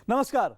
नमस्कार।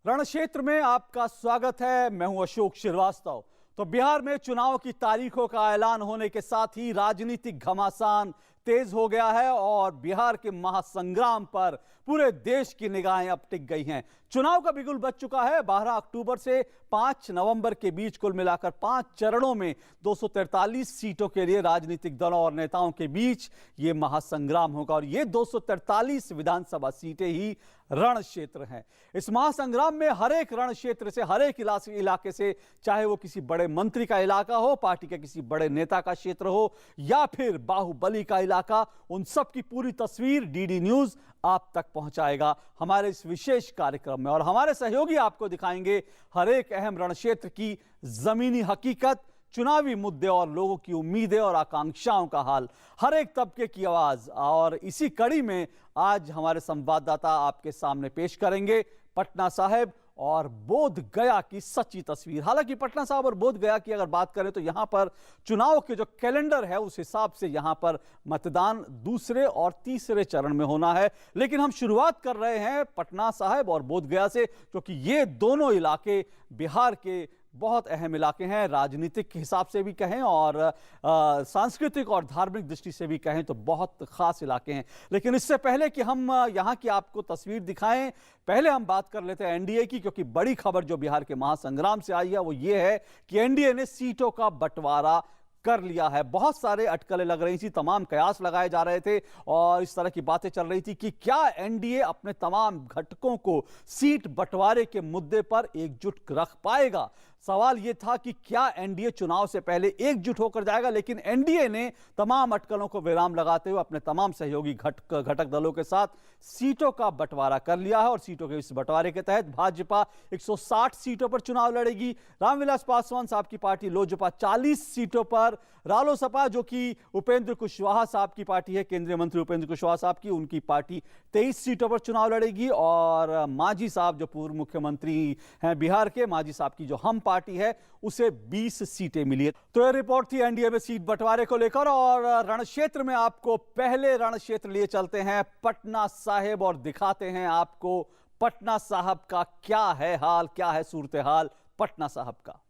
रण क्षेत्र में आपका स्वागत है। मैं हूं अशोक श्रीवास्तव। तो बिहार में चुनाव की तारीखों का ऐलान होने के साथ ही राजनीतिक घमासान तेज हो गया है और बिहार के महासंग्राम पर पूरे देश की निगाहें अब टिक गई हैं। चुनाव का बिगुल बज चुका है। 12 अक्टूबर से 5 नवंबर के बीच कुल मिलाकर 5 चरणों में 243 सीटों के लिए राजनीतिक दलों और नेताओं के बीच ये महासंग्राम होगा और ये 243 विधानसभा सीटें ही रण क्षेत्र हैं। इस महासंग्राम में हर एक रण क्षेत्र से, हर एक इलाके से, चाहे वो किसी बड़े मंत्री का इलाका हो, पार्टी के किसी बड़े नेता का क्षेत्र हो या फिर बाहुबली का इलाका, उन सब की पूरी तस्वीर डीडी न्यूज आप तक पहुंचाएगा हमारे इस विशेष कार्यक्रम में। और हमारे सहयोगी आपको दिखाएंगे हर एक अहम रण क्षेत्र की जमीनी हकीकत, चुनावी मुद्दे और लोगों की उम्मीदें और आकांक्षाओं का हाल, हर एक तबके की आवाज। और इसी कड़ी में आज हमारे संवाददाता आपके सामने पेश करेंगे पटना साहिब और बोध गया की सच्ची तस्वीर। हालांकि पटना साहिब और बोध गया की अगर बात करें तो यहां पर चुनाव के जो कैलेंडर है उस हिसाब से यहां पर मतदान दूसरे और तीसरे चरण में होना है, लेकिन हम शुरुआत कर रहे हैं पटना साहिब और बोध गया से, क्योंकि ये दोनों इलाके बिहार के बहुत अहम इलाके हैं। राजनीतिक हिसाब से भी कहें और सांस्कृतिक और धार्मिक दृष्टि से भी कहें तो बहुत खास इलाके हैं। लेकिन इससे पहले कि हम यहाँ की आपको तस्वीर दिखाएं, पहले हम बात कर लेते हैं एनडीए की, क्योंकि बड़ी खबर जो बिहार के महासंग्राम से आई है वो ये है कि एनडीए ने सीटों का बंटवारा कर लिया है। बहुत सारे अटकलें लग रही थी, तमाम कयास लगाए जा रहे थे और इस तरह की बातें चल रही थी कि क्या एनडीए अपने तमाम घटकों को सीट बंटवारे के मुद्दे पर एकजुट रख पाएगा। सवाल यह था कि क्या एनडीए चुनाव से पहले एकजुट होकर जाएगा, लेकिन एनडीए ने तमाम अटकलों को विराम लगाते हुए अपने तमाम सहयोगी घटक दलों के साथ सीटों का बंटवारा कर लिया है और सीटों के इस बंटवारे के तहत भाजपा 160 सीटों पर चुनाव लड़ेगी। रामविलास पासवान साहब की पार्टी लोजपा 40 सीटों पर, रालोसपा जो कि उपेंद्र कुशवाहा साहब की पार्टी है, केंद्रीय मंत्री उपेंद्र कुशवाहा साहब की, उनकी पार्टी 23 सीटों पर चुनाव लड़ेगी और मांझी साहब जो पूर्व मुख्यमंत्री हैं बिहार के, मांझी साहब की जो हम पार्टी है उसे 20 सीटें मिली है। तो यह रिपोर्ट थी एनडीए में सीट बंटवारे को लेकर। और रण क्षेत्र में आपको पहले रण क्षेत्र लिए चलते हैं पटना साहिब और दिखाते हैं आपको पटना साहिब का क्या है हाल, क्या है सूरत हाल पटना साहिब का।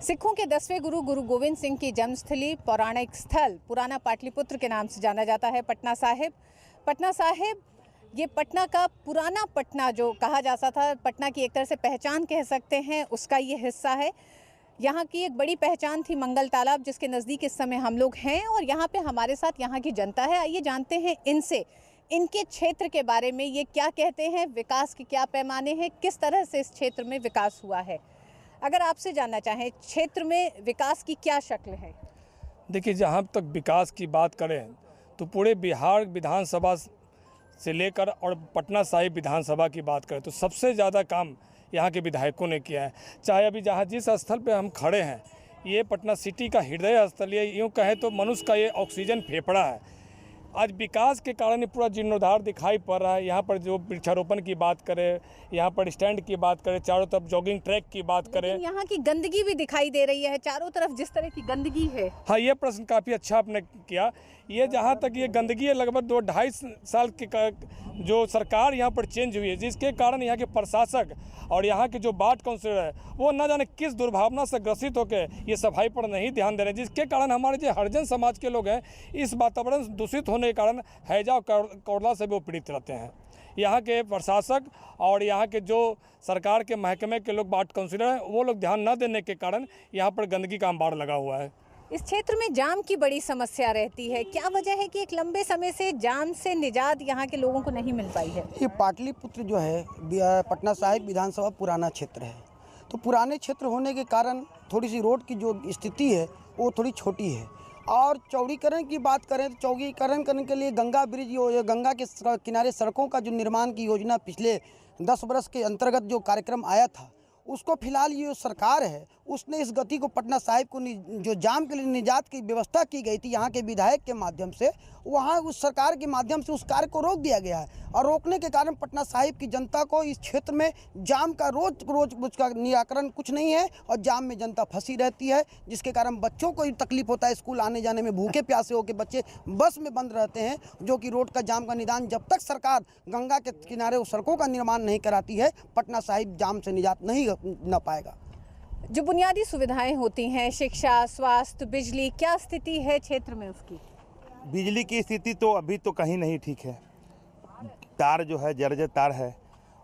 सिखों के 10वें गुरु गुरु गोविंद सिंह की जन्मस्थली, पौराणिक स्थल पुराना पाटलिपुत्र के नाम से जाना जाता है पटना साहिब। पटना साहिब ये पटना का पुराना पटना जो कहा जाता था, पटना की एक तरह से पहचान कह सकते हैं, उसका ये हिस्सा है। यहाँ की एक बड़ी पहचान थी मंगल तालाब, जिसके नज़दीक इस समय हम लोग हैं और यहाँ पे हमारे साथ यहाँ की जनता है। आइए जानते हैं इनसे इनके क्षेत्र के बारे में, ये क्या कहते हैं, विकास के क्या पैमाने हैं, किस तरह से इस क्षेत्र में विकास हुआ है। अगर आपसे जानना चाहें क्षेत्र में विकास की क्या शक्ल है? देखिए, जहाँ तक विकास की बात करें तो पूरे बिहार विधानसभा से लेकर और पटना साहिब विधानसभा की बात करें तो सबसे ज़्यादा काम यहाँ के विधायकों ने किया है। चाहे अभी जहाँ जिस स्थल पे हम खड़े हैं, ये पटना सिटी का हृदय स्थल, ये यूँ कहें तो मनुष्य का ये ऑक्सीजन फेफड़ा है। आज विकास के कारण पूरा जीर्णोद्धार दिखाई पड़ रहा है। यहाँ पर जो वृक्षारोपण की बात करें, यहाँ पर स्टैंड की बात करें, चारों तरफ जॉगिंग ट्रैक की बात करें, यहाँ की गंदगी भी दिखाई दे रही है चारों तरफ, जिस तरह की गंदगी है। हाँ, ये प्रश्न काफ़ी अच्छा आपने किया। ये जहाँ तक ये गंदगी है, लगभग 2-2.5 साल के जो सरकार यहाँ पर चेंज हुई है, जिसके कारण यहाँ के प्रशासक और यहाँ के जो वार्ड काउंसिलर है वो न जाने किस दुर्भावना से ग्रसित होकर ये सफाई पर नहीं ध्यान दे रहे हैं, जिसके कारण हमारे जो हरिजन समाज के लोग हैं इस वातावरण दूषित होने के कारण हैजा और कोरोना से भी वो पीड़ित रहते हैं। यहाँ के प्रशासक और यहाँ के जो सरकार के महकमे के लोग, वार्ड काउंसिलर हैं, वो लोग ध्यान न देने के कारण यहाँ पर गंदगी का अंबार लगा हुआ है। इस क्षेत्र में जाम की बड़ी समस्या रहती है, क्या वजह है कि एक लंबे समय से जाम से निजात यहाँ के लोगों को नहीं मिल पाई है? ये पाटलिपुत्र जो है पटना साहिब विधानसभा पुराना क्षेत्र है, तो पुराने क्षेत्र होने के कारण थोड़ी सी रोड की जो स्थिति है वो थोड़ी छोटी है। और चौड़ीकरण की बात करें तो चौड़ीकरण करने के लिए गंगा ब्रिज, गंगा के किनारे सड़कों का जो निर्माण की योजना पिछले 10 वर्ष के अंतर्गत जो कार्यक्रम आया था, उसको फिलहाल ये सरकार है उसने इस गति को पटना साहिब को जो जाम के लिए निजात की व्यवस्था की गई थी यहाँ के विधायक के माध्यम से, वहाँ उस सरकार के माध्यम से उस कार्य को रोक दिया गया है। और रोकने के कारण पटना साहिब की जनता को इस क्षेत्र में जाम का रोज उसका निराकरण कुछ नहीं है और जाम में जनता फंसी रहती है, जिसके कारण बच्चों को तकलीफ होता है। स्कूल आने जाने में भूखे प्यासे होकर बच्चे बस में बंद रहते हैं, जो कि रोड का जाम का निदान जब तक सरकार गंगा के किनारे सड़कों का निर्माण नहीं कराती है, पटना साहिब जाम से निजात नहीं न पाएगा। जो बुनियादी सुविधाएं होती हैं, शिक्षा, स्वास्थ्य, बिजली, क्या स्थिति है क्षेत्र में उसकी? बिजली की स्थिति तो अभी तो कहीं नहीं ठीक है। तार जो है जर्जर तार है,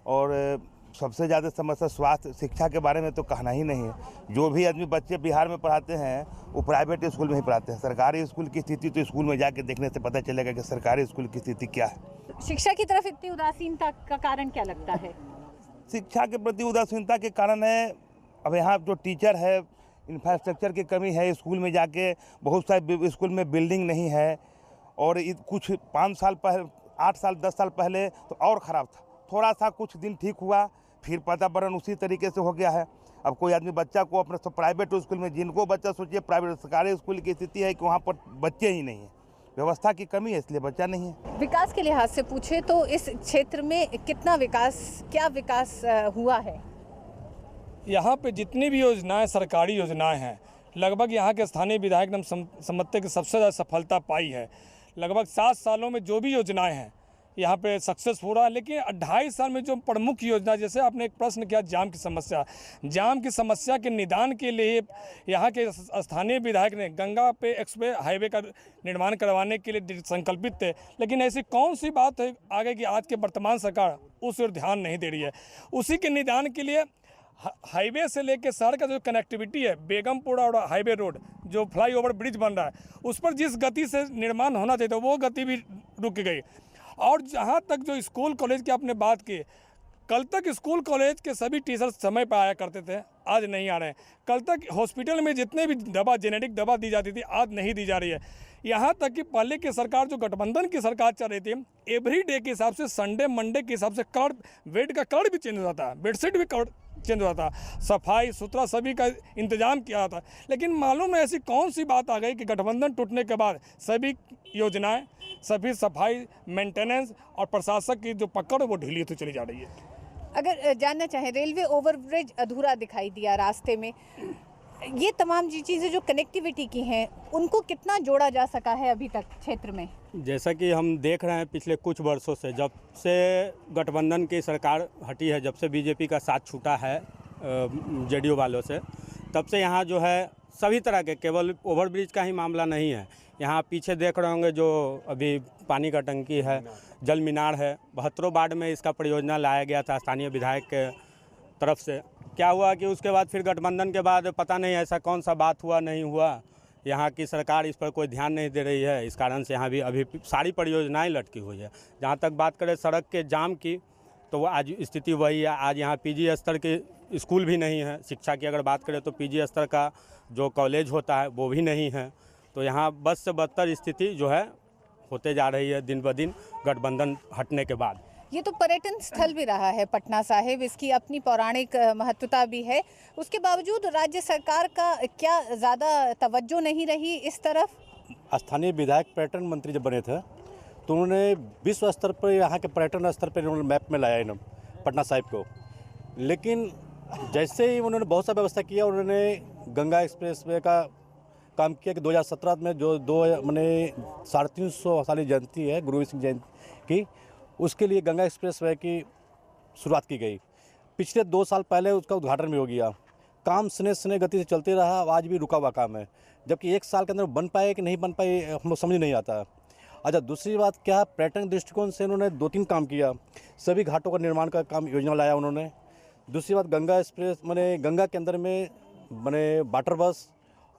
और सबसे ज़्यादा समस्या स्वास्थ्य शिक्षा के बारे में तो कहना ही नहीं है। जो भी आदमी बच्चे बिहार में पढ़ाते हैं वो प्राइवेट स्कूल में ही पढ़ाते हैं। सरकारी स्कूल की स्थिति तो स्कूल में जाके देखने से पता चलेगा कि सरकारी स्कूल की स्थिति क्या है। शिक्षा की तरफ इतनी उदासीनता का कारण क्या लगता है? शिक्षा के प्रति उदासीनता के कारण है, अब यहाँ जो टीचर है, इंफ्रास्ट्रक्चर की कमी है। स्कूल में जाके बहुत सारे स्कूल में बिल्डिंग नहीं है, और कुछ 5 साल पहले, 8 साल 10 साल पहले तो और ख़राब था। थोड़ा सा कुछ दिन ठीक हुआ, फिर वातावरण उसी तरीके से हो गया है। अब कोई आदमी बच्चा को अपने प्राइवेट स्कूल में, जिनको बच्चा सोचिए प्राइवेट सरकारी स्कूल की स्थिति है कि वहाँ पर बच्चे ही नहीं हैं, व्यवस्था की कमी है, इसलिए बच्चा नहीं है। विकास के लिहाज से पूछे तो इस क्षेत्र में कितना विकास, क्या विकास हुआ है? यहाँ पे जितनी भी योजनाएं, सरकारी योजनाएं हैं, लगभग यहाँ के स्थानीय विधायक ने समझते कि सबसे ज़्यादा सफलता पाई है। लगभग 7 सालों में जो भी योजनाएं हैं यहाँ पे सक्सेस हो रहा है। लेकिन 2.5 साल में जो प्रमुख योजना, जैसे आपने एक प्रश्न किया जाम की समस्या के निदान के लिए यहाँ के स्थानीय विधायक ने गंगा पे एक्सप्रेस हाईवे का निर्माण करवाने के लिए संकल्पित थे। लेकिन ऐसी कौन सी बात है आगे कि आज के वर्तमान सरकार उस ओर ध्यान नहीं दे रही है। उसी के निदान के लिए हाईवे से लेकर शहर का जो कनेक्टिविटी है, बेगमपुरा और हाईवे रोड जो फ्लाईओवर ब्रिज बन रहा है, उस पर जिस गति से निर्माण होना चाहिए था वो गति भी रुक गई। और जहाँ तक जो स्कूल कॉलेज की आपने बात की, कल तक स्कूल कॉलेज के सभी टीचर समय पर आया करते थे, आज नहीं आ रहे हैं। कल तक हॉस्पिटल में जितने भी दवा, जेनेरिक दवा दी जाती थी, आज नहीं दी जा रही है। यहाँ तक कि पहले की सरकार, जो गठबंधन की सरकार चल रही थी, एवरी डे के हिसाब से, संडे मंडे के हिसाब से कार्ड, बेड का कार्ड भी चेंज हो जाता है, बेडशीट भी कार्ड चेंज हो जाता, सफाई सुथरा सभी का इंतजाम किया जाता। लेकिन मालूम है ऐसी कौन सी बात आ गई कि गठबंधन टूटने के बाद सभी योजनाएं, सभी सफाई, मेंटेनेंस और प्रशासक की जो पकड़ वो ढीली होती चली जा रही है। अगर जानना चाहें, रेलवे ओवरब्रिज अधूरा दिखाई दिया रास्ते में, ये तमाम चीज़ें जो कनेक्टिविटी की हैं, उनको कितना जोड़ा जा सका है अभी तक क्षेत्र में? जैसा कि हम देख रहे हैं पिछले कुछ वर्षों से, जब से गठबंधन की सरकार हटी है, जब से बीजेपी का साथ छूटा है जेडीयू वालों से, तब से यहाँ जो है सभी तरह के, केवल ओवरब्रिज का ही मामला नहीं है, यहाँ पीछे देख रहे होंगे जो अभी पानी का टंकी है, जल मीनार है, 72 वार्ड में इसका परियोजना लाया गया था स्थानीय विधायक के तरफ से। क्या हुआ कि उसके बाद फिर गठबंधन के बाद पता नहीं ऐसा कौन सा बात हुआ नहीं हुआ, यहाँ की सरकार इस पर कोई ध्यान नहीं दे रही है। इस कारण से यहाँ भी अभी सारी परियोजनाएं लटकी हुई है। जहाँ तक बात करें सड़क के जाम की, तो वो आज स्थिति वही है। आज यहाँ पीजी स्तर के स्कूल भी नहीं है। शिक्षा की अगर बात करें तो पीजी स्तर का जो कॉलेज होता है वो भी नहीं है। तो यहाँ बद से बदतर स्थिति जो है होते जा रही है दिन ब दिन गठबंधन हटने के बाद। ये तो पर्यटन स्थल भी रहा है पटना साहिब, इसकी अपनी पौराणिक महत्वता भी है। उसके बावजूद राज्य सरकार का क्या ज़्यादा तवज्जो नहीं रही इस तरफ? स्थानीय विधायक पर्यटन मंत्री जब बने थे तो उन्होंने विश्व स्तर पर यहाँ के पर्यटन स्तर पर उन्होंने मैप में लाया इन्होंने पटना साहिब को। लेकिन जैसे ही उन्होंने बहुत सा व्यवस्था किया, उन्होंने गंगा एक्सप्रेस वे का काम किया कि 2017 में जो 350 साली जयंती है गुरु गोविंद सिंह जयंती की, उसके लिए गंगा एक्सप्रेस वे की शुरुआत की गई। पिछले 2 साल पहले उसका उद्घाटन भी हो गया। काम स्ने गति से चलते रहा, आज भी रुका हुआ काम है। जबकि 1 साल के अंदर बन पाए कि नहीं बन पाए हम लोग समझ नहीं आता। अच्छा, दूसरी बात क्या, पर्यटन दृष्टिकोण से उन्होंने 2-3 काम किया। सभी घाटों का निर्माण का काम योजना लाया उन्होंने। दूसरी बात, गंगा एक्सप्रेस मैंने गंगा के अंदर में मैंने वाटर बस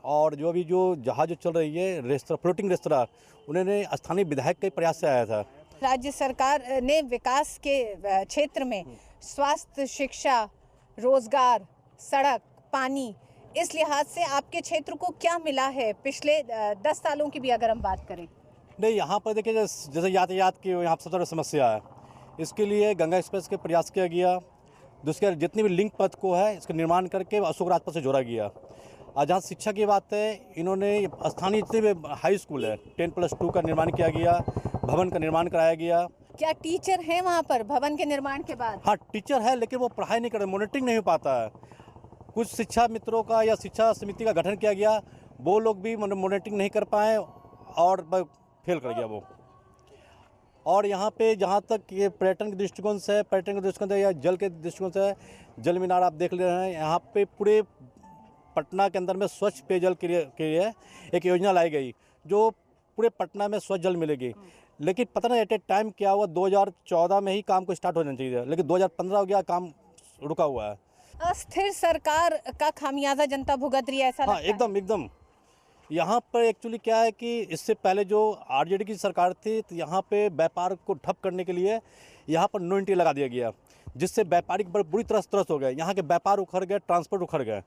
और जो अभी जो जहाज चल रही है रेस्तरा, फ्लोटिंग रेस्तरा, उन्होंने स्थानीय विधायक के प्रयास से आया था। राज्य सरकार ने विकास के क्षेत्र में स्वास्थ्य, शिक्षा, रोजगार, सड़क, पानी, इस लिहाज से आपके क्षेत्र को क्या मिला है पिछले 10 सालों की भी अगर हम बात करें? नहीं, यहाँ पर देखिए जैसे यातायात की यहाँ सबसे बड़ी समस्या है। इसके लिए गंगा एक्सप्रेस के प्रयास किया गया। दूसरे जितने भी लिंक पथ को है इसका निर्माण करके अशोक राजपथ से जोड़ा गया। और जहाँ शिक्षा की बात है, इन्होंने स्थानीय जितने भी हाई स्कूल है 10+2 का निर्माण किया गया, भवन का निर्माण कराया गया। क्या टीचर हैं वहाँ पर भवन के निर्माण के बाद? हाँ, टीचर है, लेकिन वो पढ़ाई नहीं कर रहे, मॉनिटरिंग नहीं हो पाता है। कुछ शिक्षा मित्रों का या शिक्षा समिति का गठन किया गया, वो लोग भी मॉनिटरिंग नहीं कर पाए और फेल कर गया वो। और यहाँ पे जहाँ तक ये पर्यटन के दृष्टिकोण से या जल के दृष्टिकोण से, जल मीनार आप देख ले रहे हैं, यहाँ पे पूरे पटना के अंदर में स्वच्छ पेयजल के लिए एक योजना लाई गई जो पूरे पटना में स्वच्छ जल मिलेगी। लेकिन पता नहीं एट ए टाइम क्या हुआ, 2014 में ही काम को स्टार्ट होना चाहिए, लेकिन 2015 हो गया, काम रुका हुआ है। अस्थिर सरकार का खामियाजा जनता भुगत रही है, ऐसा हाँ, लगता है? एकदम। यहाँ पर एक्चुअली क्या है कि इससे पहले जो आरजेडी की सरकार थी, तो यहाँ पे व्यापार को ठप करने के लिए यहाँ पर नो एंट्री लगा दिया गया, जिससे व्यापारिक बड़ी बुरी तरह त्रस्त हो गए। यहाँ के व्यापार उखड़ गए, ट्रांसपोर्ट उखड़ गए।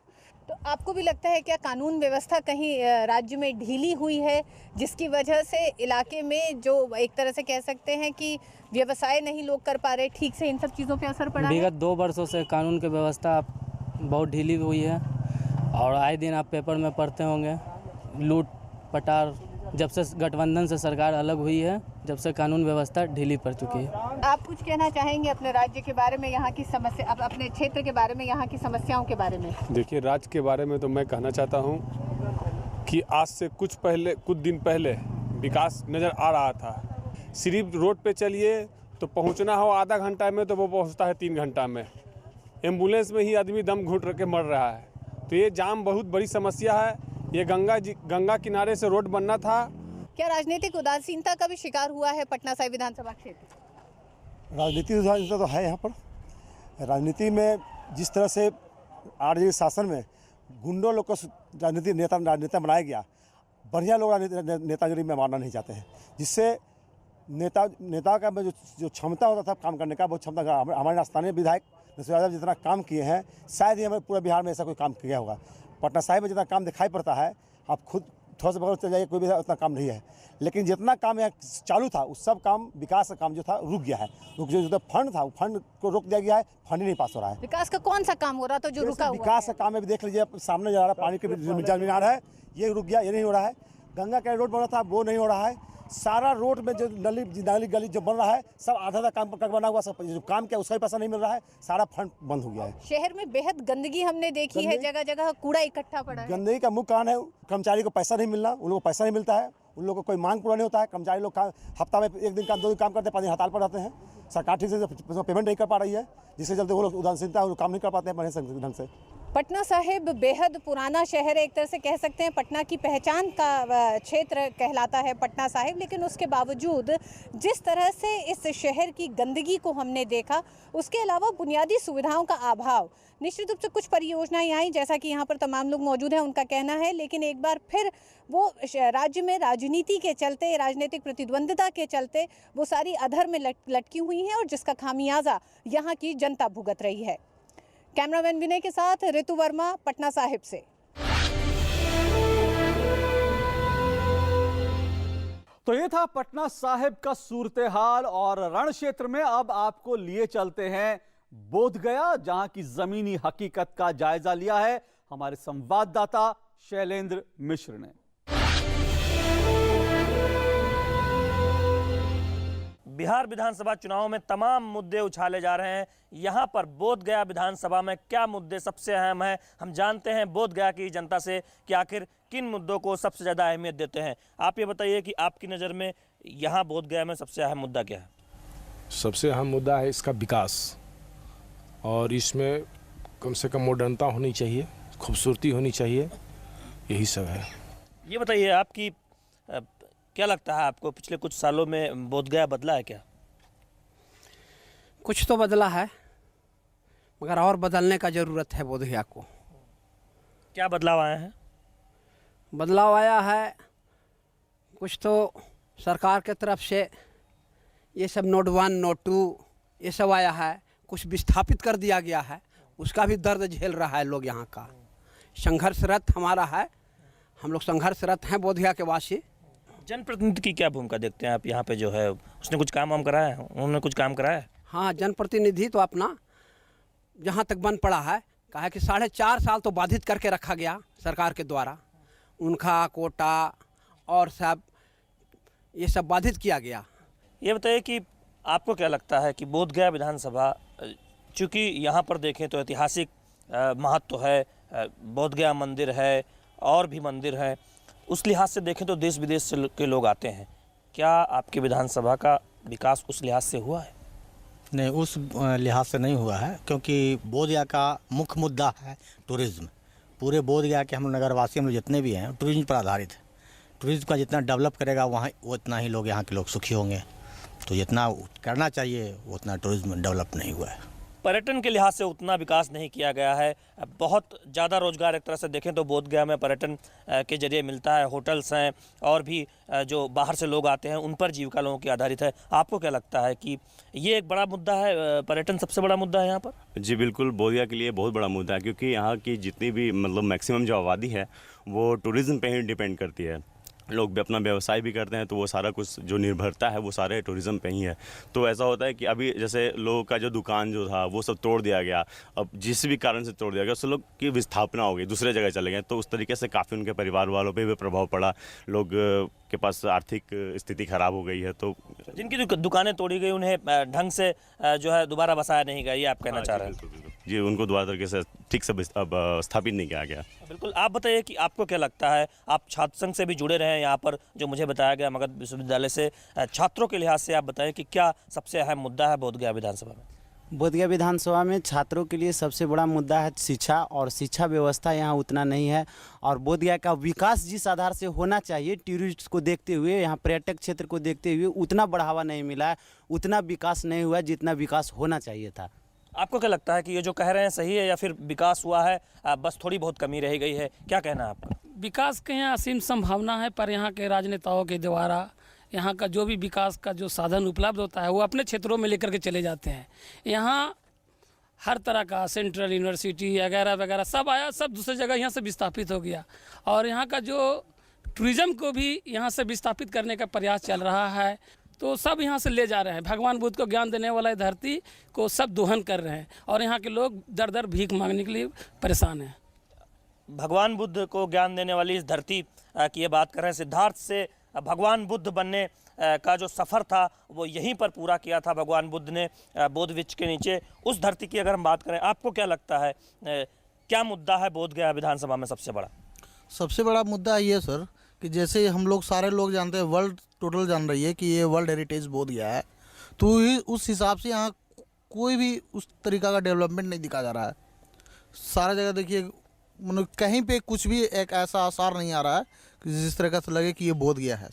तो आपको भी लगता है क्या कानून व्यवस्था कहीं राज्य में ढीली हुई है, जिसकी वजह से इलाके में जो एक तरह से कह सकते हैं कि व्यवसाय नहीं लोग कर पा रहे ठीक से, इन सब चीज़ों पे असर पड़ा है? विगत 2 वर्षों से कानून की व्यवस्था बहुत ढीली हुई है और आए दिन आप पेपर में पढ़ते होंगे लूट पटार। जब से गठबंधन से सरकार अलग हुई है, जब से कानून व्यवस्था ढीली पड़ चुकी है। आप कुछ कहना चाहेंगे अपने राज्य के बारे में, यहाँ की समस्या, अपने क्षेत्र के बारे में, यहाँ की समस्याओं के बारे में? देखिए, राज्य के बारे में तो मैं कहना चाहता हूँ कि आज से कुछ दिन पहले विकास नज़र आ रहा था। सिर्फ रोड पे चलिए तो पहुँचना हो आधा घंटा में, तो वो पहुँचता है 3 घंटा में। एम्बुलेंस में ही आदमी दम घुट के मर रहा है। तो ये जाम बहुत बड़ी समस्या है। ये गंगा किनारे से रोड बनना था। क्या राजनीतिक उदासीनता का भी शिकार हुआ है पटना साहिब विधानसभा क्षेत्र? राजनीतिक उदासीनता तो है यहाँ पर। राजनीति में जिस तरह से आरजेडी शासन में गुंडों लोग को राजनीतिक नेता बनाया गया, बढ़िया लोग नेतागिरी में मानना नहीं चाहते हैं, जिससे नेता का जो क्षमता होता था काम करने का, वो क्षमता हमारे स्थानीय विधायक नरसिंह यादव जितना काम किए हैं, शायद ही हमारे पूरे बिहार में ऐसा कोई काम किया होगा। पटना साहिब में जितना काम दिखाई पड़ता है, आप खुद थोड़ा सा बगल चल जाइए, कोई भी उतना काम नहीं है। लेकिन जितना काम यहाँ चालू था, उस सब काम, विकास का काम जो था रुक गया है। जो फंड था, वो फंड को रोक दिया गया है, फंड ही नहीं पास हो रहा है। विकास का कौन सा काम हो रहा था जो रुका हुआ? विकास का काम है, देख लीजिए सामने जा रहा पानी के जल मीनार है, ये रुक गया, ये नहीं हो रहा है। गंगा का रोड बना था, वो नहीं हो रहा है। सारा रोड में जो नाली गली जो बन रहा है, सब आधा काम बना हुआ, सब जो काम किया उसका भी पैसा नहीं मिल रहा है, सारा फंड बंद हो गया है। शहर में बेहद गंदगी हमने देखी है, जगह जगह कूड़ा इकट्ठा पड़ा है। गंदगी का मुख्य कारण है कर्मचारी को पैसा नहीं मिलना। उन लोगों को पैसा नहीं मिलता है, उन लोगों को कोई मांग पूरा नहीं होता है। कर्मचारी लोग हफ्ता में 1 दिन काम 2 दिन काम करते हैं, 5 दिन हड़ताल पर रहते हैं। सरकार ठीक से पेमेंट नहीं कर पा रही है, जिसके चलते वो लोग उदासीनता काम नहीं कर पाते हैं बढ़िया ढंग से। पटना साहिब बेहद पुराना शहर है, एक तरह से कह सकते हैं पटना की पहचान का क्षेत्र कहलाता है पटना साहिब। लेकिन उसके बावजूद जिस तरह से इस शहर की गंदगी को हमने देखा, उसके अलावा बुनियादी सुविधाओं का अभाव, निश्चित रूप से कुछ परियोजनाएं आई, जैसा कि यहाँ पर तमाम लोग मौजूद हैं उनका कहना है। लेकिन एक बार फिर वो राज्य में राजनीति के चलते, राजनीतिक प्रतिद्वंदिता के चलते वो सारी अधर में लटकी हुई हैं, और जिसका खामियाजा यहाँ की जनता भुगत रही है। कैमरामैन विनय के साथ ऋतु वर्मा, पटना साहिब से। तो ये था पटना साहिब का सूरत हाल। और रण क्षेत्र में अब आपको लिए चलते हैं बोधगया, जहां की जमीनी हकीकत का जायजा लिया है हमारे संवाददाता शैलेंद्र मिश्र ने। बिहार विधानसभा चुनाव में तमाम मुद्दे उछाले जा रहे हैं। यहाँ पर बोधगया विधानसभा में क्या मुद्दे सबसे अहम है, हम जानते हैं बोधगया की जनता से कि आखिर किन मुद्दों को सबसे ज़्यादा अहमियत देते हैं। आप ये बताइए कि आपकी नज़र में यहाँ बोधगया में सबसे अहम मुद्दा क्या है? सबसे अहम मुद्दा है इसका विकास, और इसमें कम से कम मॉडर्नता होनी चाहिए, खूबसूरती होनी चाहिए, यही सब है। ये बताइए आपकी क्या लगता है आपको, पिछले कुछ सालों में बोधगया बदला है क्या? कुछ तो बदला है, मगर और बदलने का ज़रूरत है बोधगया को। क्या बदलाव आए हैं? बदलाव आया है कुछ तो सरकार के तरफ से, ये सब नोट 1 नोट 2 ये सब आया है, कुछ विस्थापित कर दिया गया है, उसका भी दर्द झेल रहा है लोग। यहाँ का संघर्षरत हमारा है, हम लोग संघर्षरत हैं बोधगया के वासी। जनप्रतिनिधि की क्या भूमिका देखते हैं आप यहाँ पे? जो है उसने कुछ काम वाम कराया है, उन्होंने कुछ काम कराया है? हाँ, जनप्रतिनिधि तो अपना जहाँ तक बन पड़ा है, कहा कि 4.5 साल तो बाधित करके रखा गया सरकार के द्वारा, उनका कोटा और सब ये सब बाधित किया गया। ये बताइए कि आपको क्या लगता है कि बोधगया विधानसभा, चूँकि यहाँ पर देखें तो ऐतिहासिक महत्व है, बोधगया मंदिर है और भी मंदिर हैं, उस लिहाज से देखें तो देश विदेश से के लोग आते हैं, क्या आपकी विधानसभा का विकास उस लिहाज से हुआ है? नहीं, उस लिहाज से नहीं हुआ है, क्योंकि बोधगया का मुख्य मुद्दा है टूरिज़्म। पूरे बोधगया के हम लोग नगरवासी, हम लोग जितने भी हैं, टूरिज़्म पर आधारित है। टूरिज़्म का जितना डेवलप करेगा वहाँ उतना ही लोग, यहाँ के लोग सुखी होंगे। तो जितना करना चाहिए उतना टूरिज़्म डेवलप नहीं हुआ है। पर्यटन के लिहाज से उतना विकास नहीं किया गया है। बहुत ज़्यादा रोजगार एक तरह से देखें तो बोधगया में पर्यटन के जरिए मिलता है, होटल्स हैं और भी जो बाहर से लोग आते हैं उन पर जीविका लोगों की आधारित है। आपको क्या लगता है कि ये एक बड़ा मुद्दा है, पर्यटन सबसे बड़ा मुद्दा है यहाँ पर? जी बिल्कुल, बोधगया के लिए बहुत बड़ा मुद्दा है, क्योंकि यहाँ की जितनी भी मतलब मैक्सिमम जो आबादी है वो टूरिज़्म पे ही डिपेंड करती है। लोग भी अपना व्यवसाय भी करते हैं, तो वो सारा कुछ जो निर्भरता है वो सारे टूरिज़्म पे ही है। तो ऐसा होता है कि अभी जैसे लोगों का जो दुकान जो था वो सब तोड़ दिया गया, अब जिस भी कारण से तोड़ दिया गया, उससे लोग की विस्थापना हो गई, दूसरे जगह चले गए, तो उस तरीके से काफ़ी उनके परिवार वालों पे भी प्रभाव पड़ा। लोग के पास आर्थिक स्थिति खराब हो गई है। तो जिनकी दुकानें तोड़ी गई उन्हें ढंग से जो है दोबारा बसाया नहीं गया, ये आप कहना चाह रहे हैं? जी, उनको दोबारा तरीके से ठीक से अब स्थापित नहीं किया गया। बिल्कुल। आप बताइए कि आपको क्या लगता है, आप छात्र संघ से भी जुड़े रहे हैं यहाँ पर, जो मुझे बताया गया मगध विश्वविद्यालय से, छात्रों के लिहाज से आप बताएं कि क्या सबसे अहम मुद्दा है बोधगया विधानसभा में? बोधगया विधानसभा में छात्रों के लिए सबसे बड़ा मुद्दा है शिक्षा, और शिक्षा व्यवस्था यहाँ उतना नहीं है। और बोधगया का विकास जिस आधार से होना चाहिए, टूरिस्ट को देखते हुए, यहाँ पर्यटक क्षेत्र को देखते हुए उतना बढ़ावा नहीं मिला है, उतना विकास नहीं हुआ जितना विकास होना चाहिए था। आपको क्या लगता है कि ये जो कह रहे हैं सही है, या फिर विकास हुआ है, बस थोड़ी बहुत कमी रह गई है? क्या कहना है आपका? विकास के यहाँ असीम संभावना है, पर यहाँ के राजनेताओं के द्वारा यहाँ का जो भी विकास का जो साधन उपलब्ध होता है वो अपने क्षेत्रों में लेकर के चले जाते हैं। यहाँ हर तरह का सेंट्रल यूनिवर्सिटी वगैरह वगैरह सब आया, सब दूसरी जगह यहाँ से विस्थापित हो गया, और यहाँ का जो टूरिज़्म को भी यहाँ से विस्थापित करने का प्रयास चल रहा है, तो सब यहाँ से ले जा रहे हैं। भगवान बुद्ध को ज्ञान देने वाला धरती को सब दोहन कर रहे हैं, और यहाँ के लोग दर दर भीख मांगने के लिए परेशान हैं। भगवान बुद्ध को ज्ञान देने वाली इस धरती की ये बात कर रहे हैं। सिद्धार्थ से भगवान बुद्ध बनने का जो सफ़र था वो यहीं पर पूरा किया था भगवान बुद्ध ने, बोध वृक्ष के नीचे। उस धरती की अगर हम बात करें, आपको क्या लगता है क्या मुद्दा है बोधगया विधानसभा में सबसे बड़ा? सबसे बड़ा मुद्दा ये सर कि जैसे हम लोग सारे लोग जानते हैं, वर्ल्ड टोटल जान रही है कि ये वर्ल्ड हेरिटेज बोधगया है, तो उस हिसाब से यहाँ कोई भी उस तरीका का डेवलपमेंट नहीं दिखा जा रहा है। सारा जगह देखिए, मतलब कहीं पे कुछ भी एक ऐसा आसार नहीं आ रहा है कि जिस तरह से लगे कि ये बोधगया है।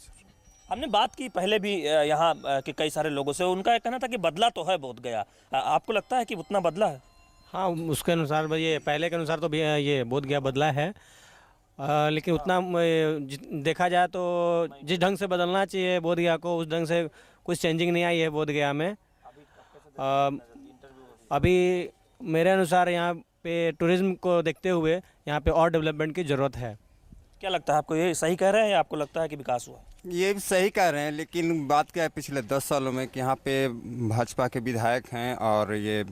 हमने बात की पहले भी यहाँ के कई सारे लोगों से, उनका एक कहना था कि बदला तो है बोधगया। आपको लगता है कि उतना बदला है? हाँ, उसके अनुसार ये पहले के अनुसार तो भी ये बोधगया बदला है, लेकिन उतना देखा जाए तो जिस ढंग से बदलना चाहिए बोधगया को, उस ढंग से कुछ चेंजिंग नहीं आई है बोधगया में। अभी मेरे अनुसार यहाँ पे टूरिज़्म को देखते हुए यहाँ पे और डेवलपमेंट की ज़रूरत है। क्या लगता है आपको, ये सही कह रहे हैं या आपको लगता है कि विकास हुआ? ये भी सही कह रहे हैं, लेकिन बात क्या है, पिछले 10 सालों में कि यहाँ पे भाजपा के विधायक हैं और ये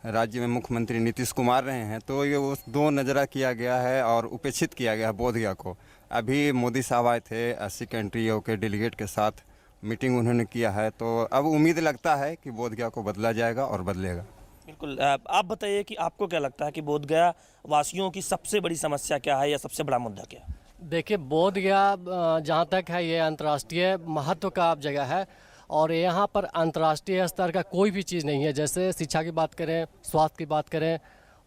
राज्य में मुख्यमंत्री नीतीश कुमार रहे हैं, तो ये वो दो नज़रा किया गया है और उपेक्षित किया गया है बोधगया को। अभी मोदी साहब आए थे 80 कंट्रियों के डेलीगेट के साथ, मीटिंग उन्होंने किया है, तो अब उम्मीद लगता है कि बोधगया को बदला जाएगा और बदलेगा। बिल्कुल। आप बताइए कि आपको क्या लगता है कि बोधगया वासियों की सबसे बड़ी समस्या क्या है या सबसे बड़ा मुद्दा क्या है? देखिए, बोधगया जहाँ तक है ये अंतर्राष्ट्रीय महत्व का जगह है, और यहाँ पर अंतर्राष्ट्रीय स्तर का कोई भी चीज़ नहीं है। जैसे शिक्षा की बात करें, स्वास्थ्य की बात करें,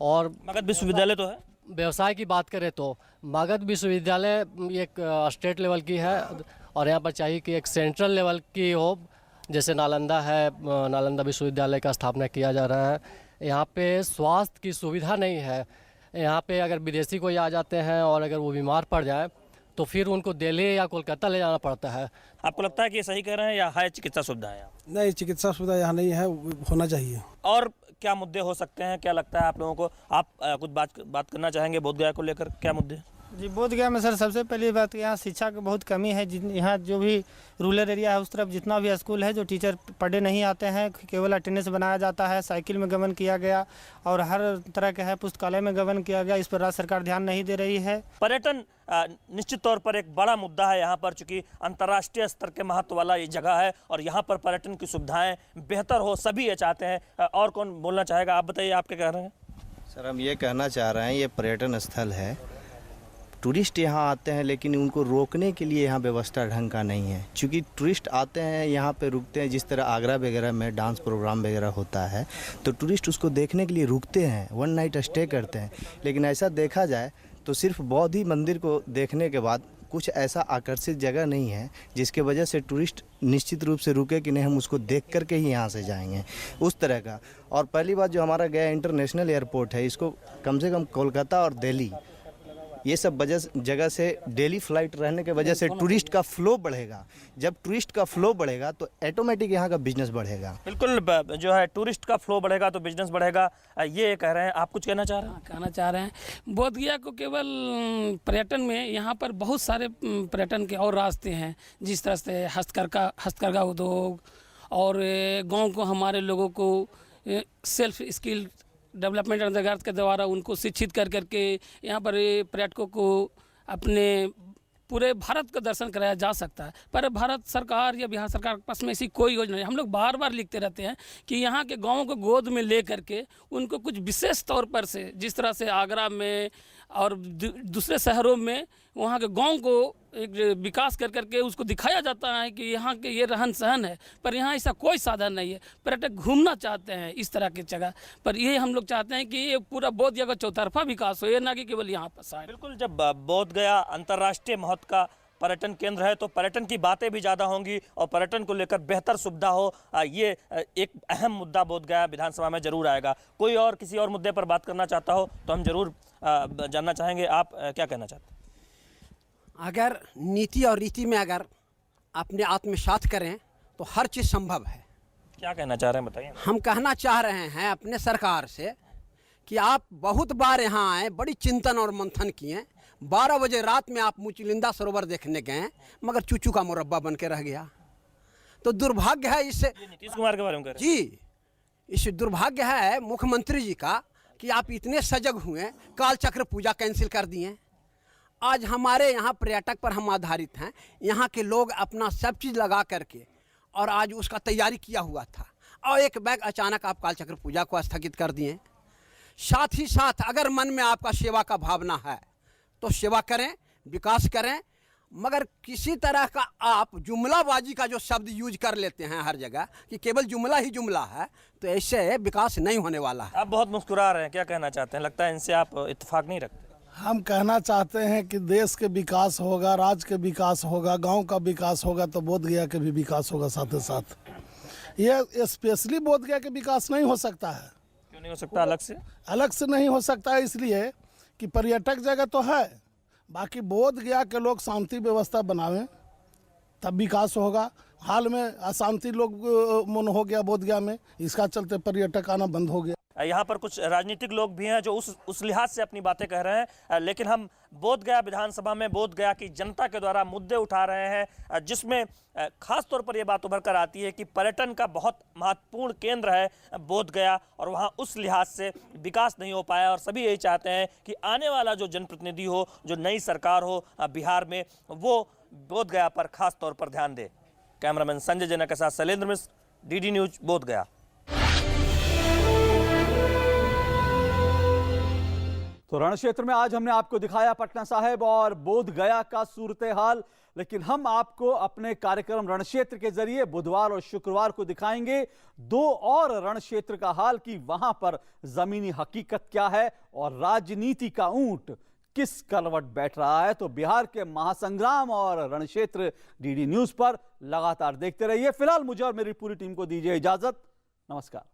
और मगध विश्वविद्यालय तो है, व्यवसाय की बात करें तो मगध विश्वविद्यालय एक स्टेट लेवल की है, और यहाँ पर चाहिए कि एक सेंट्रल लेवल की हो, जैसे नालंदा है, नालंदा विश्वविद्यालय का स्थापना किया जा रहा है। यहाँ पे स्वास्थ्य की सुविधा नहीं है। यहाँ पे अगर विदेशी कोई आ जाते हैं और अगर वो बीमार पड़ जाए तो फिर उनको दिल्ली या कोलकाता ले जाना पड़ता है। आपको लगता है कि ये सही कह रहे हैं या है चिकित्सा सुविधा है? नहीं, चिकित्सा सुविधा यहाँ नहीं है, होना चाहिए। और क्या मुद्दे हो सकते हैं, क्या लगता है आप लोगों को? आप कुछ बात करना चाहेंगे बोधगया को लेकर, क्या मुद्दे? जी, बोध गया में सर सबसे पहली बात यहाँ शिक्षा की बहुत कमी है। यहाँ जो भी रूरल एरिया है उस तरफ जितना भी स्कूल है जो टीचर पढ़े नहीं आते हैं, केवल अटेंडेंस बनाया जाता है। साइकिल में गबन किया गया और हर तरह के है पुस्तकालय में गबन किया गया। इस पर राज्य सरकार ध्यान नहीं दे रही है। पर्यटन निश्चित तौर पर एक बड़ा मुद्दा है यहाँ पर, चूंकि अंतर्राष्ट्रीय स्तर के महत्व वाला ये जगह है और यहाँ पर पर्यटन की सुविधाएं बेहतर हो, सभी ये चाहते हैं। और कौन बोलना चाहेगा? आप बताइए, आप क्या कह रहे हैं? सर, हम ये कहना चाह रहे हैं, ये पर्यटन स्थल है, टूरिस्ट यहाँ आते हैं, लेकिन उनको रोकने के लिए यहाँ व्यवस्था ढंग का नहीं है। क्योंकि टूरिस्ट आते हैं, यहाँ पे रुकते हैं, जिस तरह आगरा वगैरह में डांस प्रोग्राम वगैरह होता है तो टूरिस्ट उसको देखने के लिए रुकते हैं, 1 नाइट स्टे करते हैं। लेकिन ऐसा देखा जाए तो सिर्फ बौद्ध ही मंदिर को देखने के बाद कुछ ऐसा आकर्षित जगह नहीं है जिसके वजह से टूरिस्ट निश्चित रूप से रुके कि नहीं हम उसको देख कर के ही यहाँ से जाएंगे, उस तरह का। और पहली बात, जो हमारा गया इंटरनेशनल एयरपोर्ट है, इसको कम से कम कोलकाता और दिल्ली ये सब जगह से डेली फ्लाइट रहने के वजह से टूरिस्ट का फ्लो बढ़ेगा। जब टूरिस्ट का फ्लो बढ़ेगा तो ऑटोमेटिक यहाँ का बिजनेस बढ़ेगा। बिल्कुल, जो है टूरिस्ट का फ्लो बढ़ेगा तो बिजनेस बढ़ेगा, ये कह रहे हैं। आप कुछ कहना चाह रहे हैं? कहना चाह रहे हैं, बोध गया को केवल पर्यटन में, यहाँ पर बहुत सारे पर्यटन के और रास्ते हैं। जिस तरह से हस्तकरघा उद्योग और गाँव को हमारे लोगों को सेल्फ स्किल डेवलपमेंट अंतर्गत के द्वारा उनको शिक्षित कर करके यहाँ पर पर्यटकों को अपने पूरे भारत का दर्शन कराया जा सकता है। पर भारत सरकार या बिहार सरकार के पास में ऐसी कोई योजना नहीं। हम लोग बार बार लिखते रहते हैं कि यहाँ के गाँवों को गोद में ले करके उनको कुछ विशेष तौर पर से, जिस तरह से आगरा में और दूसरे शहरों में वहाँ के गांव को एक विकास कर करके उसको दिखाया जाता है कि यहाँ के ये रहन सहन है, पर यहाँ ऐसा कोई साधन नहीं है। पर्यटक घूमना चाहते हैं इस तरह की जगह पर, ये हम लोग चाहते हैं कि ये पूरा बोध गया का चौतरफा विकास हो, ये ना कि केवल यहाँ पर आए। बिल्कुल, जब बोध गया अंतर्राष्ट्रीय महत्व का पर्यटन केंद्र है तो पर्यटन की बातें भी ज़्यादा होंगी और पर्यटन को लेकर बेहतर सुविधा हो, ये एक अहम मुद्दा बोध गया विधानसभा में जरूर आएगा। कोई और किसी और मुद्दे पर बात करना चाहता हो तो हम जरूर जानना चाहेंगे। आप क्या कहना चाहते हैं? अगर नीति और रीति में अगर अपने आत्मसात करें तो हर चीज़ संभव है। क्या कहना चाह रहे हैं, बताइए। हम कहना चाह रहे हैं अपने सरकार से कि आप बहुत बार यहाँ आए, बड़ी चिंतन और मंथन किए, 12 बजे रात में आप मुचलिंदा सरोवर देखने गए मगर चूचू का मुरब्बा बन के रह गया। तो दुर्भाग्य है इससे, नीतीश कुमार के बारे में कह रहे हैं? जी, इस दुर्भाग्य है मुख्यमंत्री जी का कि आप इतने सजग हुए, कालचक्र पूजा कैंसिल कर दिए। आज हमारे यहाँ पर्यटक पर हम आधारित हैं, यहाँ के लोग अपना सब चीज़ लगा करके और आज उसका तैयारी किया हुआ था और एक बैग अचानक आप कालचक्र पूजा को स्थगित कर दिए। साथ ही साथ अगर मन में आपका सेवा का भावना है तो सेवा करें, विकास करें, मगर किसी तरह का आप जुमलाबाजी का जो शब्द यूज कर लेते हैं हर जगह कि केवल जुमला ही जुमला है, तो ऐसे विकास नहीं होने वाला है। आप बहुत मुस्कुरा रहे हैं, क्या कहना चाहते हैं? लगता है इनसे आप इत्तेफाक नहीं रखते। हम कहना चाहते हैं कि देश के विकास होगा, राज्य के विकास होगा, गांव का विकास होगा तो बोध गया के भी विकास होगा साथ ही साथ। ये स्पेशली बोध गया के विकास नहीं हो सकता है। क्यों नहीं हो सकता? अलग से नहीं हो सकता है, इसलिए कि पर्यटक जगह तो है, बाकी बोध गया के लोग शांति व्यवस्था बनावें तब विकास होगा। हाल में अशांति लोग मन हो गया बोध गया में, इसका चलते पर्यटक आना बंद हो गया। यहाँ पर कुछ राजनीतिक लोग भी हैं जो उस लिहाज से अपनी बातें कह रहे हैं, लेकिन हम बोध गया विधानसभा में बोध गया की जनता के द्वारा मुद्दे उठा रहे हैं, जिसमें खास तौर पर यह बात उभर कर आती है कि पर्यटन का बहुत महत्वपूर्ण केंद्र है बोध गया और वहाँ उस लिहाज से विकास नहीं हो पाया। और सभी यही चाहते हैं कि आने वाला जो जनप्रतिनिधि हो, जो नई सरकार हो बिहार में, वो बोध गया पर खास तौर पर ध्यान दे। कैमरामैन संजय जना के साथ शैलेंद्र मिश्र, डीडी न्यूज, बोध गया। तो रण क्षेत्र में आज हमने आपको दिखाया पटना साहिब और बोध गया का सूरत हाल, लेकिन हम आपको अपने कार्यक्रम रण क्षेत्र के जरिए बुधवार और शुक्रवार को दिखाएंगे 2 और रण क्षेत्र का हाल कि वहां पर जमीनी हकीकत क्या है और राजनीति का ऊंट किस करवट बैठ रहा है। तो बिहार के महासंग्राम और रण क्षेत्र डीडी न्यूज पर लगातार देखते रहिए। फिलहाल मुझे और मेरी पूरी टीम को दीजिए इजाजत। नमस्कार।